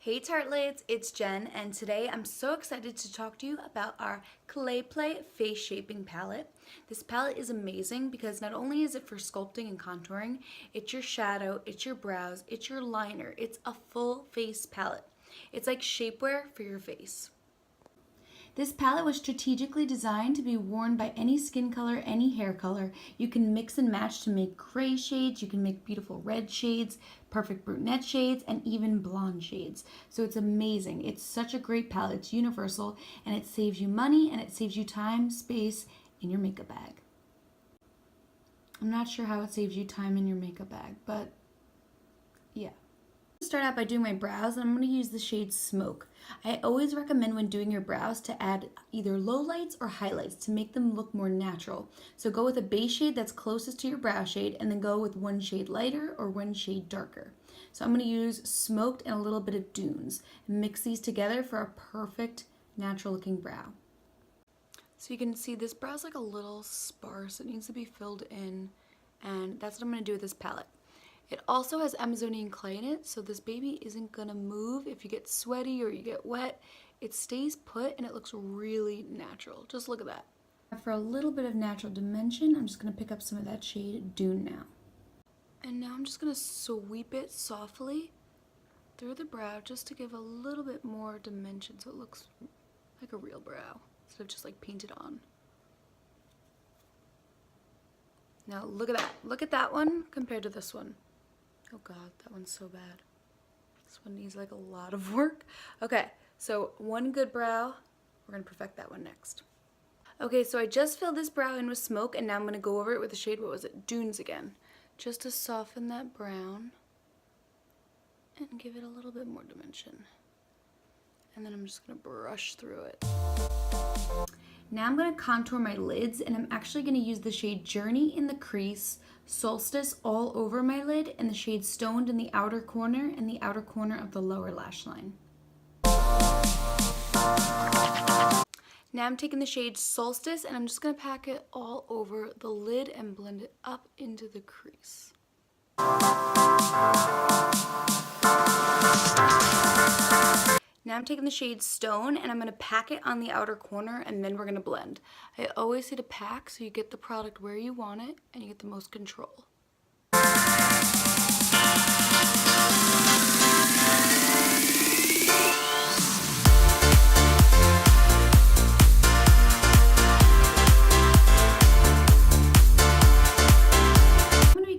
Hey tartlets, it's Jen, and today I'm so excited to talk to you about our Clay Play Face Shaping Palette. This palette is amazing because not only is it for sculpting and contouring, it's your shadow, it's your brows, it's your liner, it's a full face palette. It's like shapewear for your face. This palette was strategically designed to be worn by any skin color, any hair color. You can mix and match to make gray shades, you can make beautiful red shades, perfect brunette shades, and even blonde shades. So it's amazing. It's such a great palette. It's universal, and it saves you money, and it saves you time, space in your makeup bag. I'm not sure how it saves you time in your makeup bag, but yeah. Start out by doing my brows, and I'm going to use the shade Smoke. I always recommend when doing your brows to add either lowlights or highlights to make them look more natural. So go with a base shade that's closest to your brow shade, and then go with one shade lighter or one shade darker. So I'm going to use Smoked and a little bit of Dunes and mix these together for a perfect natural looking brow. So you can see this brow's like a little sparse. It needs to be filled in, and that's what I'm going to do with this palette. It also has Amazonian clay in it, so this baby isn't gonna move if you get sweaty or you get wet. It stays put and it looks really natural. Just look at that. For a little bit of natural dimension, I'm just gonna pick up some of that shade Dune now. And now I'm just gonna sweep it softly through the brow just to give a little bit more dimension so it looks like a real brow instead of just like painted on. Now look at that. Look at that one compared to this one. Oh god, that one's so bad. This one needs like a lot of work. Okay, so one good brow. We're gonna perfect that one next. Okay, so I just filled this brow in with Smoke, and now I'm gonna go over it with the shade, what was it? Dunes again. Just to soften that brown and give it a little bit more dimension. And then I'm just gonna brush through it. Now I'm going to contour my lids, and I'm actually going to use the shade Journey in the crease, Solstice all over my lid, and the shade Stoned in the outer corner and the outer corner of the lower lash line. Now I'm taking the shade Solstice, and I'm just going to pack it all over the lid and blend it up into the crease. Now I'm taking the shade Stone, and I'm going to pack it on the outer corner, and then we're going to blend. I always say to pack so you get the product where you want it and you get the most control.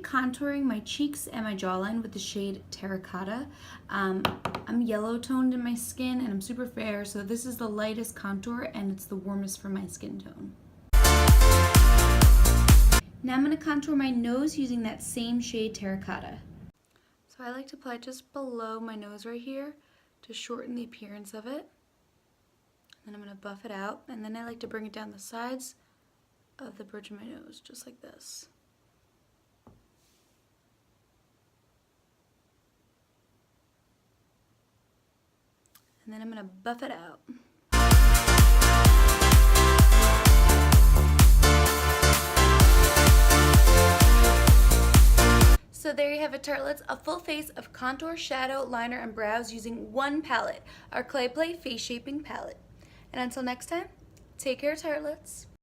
Contouring my cheeks and my jawline with the shade Terracotta. I'm yellow toned in my skin and I'm super fair, so this is the lightest contour and it's the warmest for my skin tone. Now I'm going to contour my nose using that same shade Terracotta. So I like to apply just below my nose right here to shorten the appearance of it. And then I'm going to buff it out, and then I like to bring it down the sides of the bridge of my nose, just like this. And then I'm going to buff it out. So there you have it, tartlets, a full face of contour, shadow, liner, and brows using one palette, our Clay Play Face Shaping Palette. And until next time, take care, tartlets.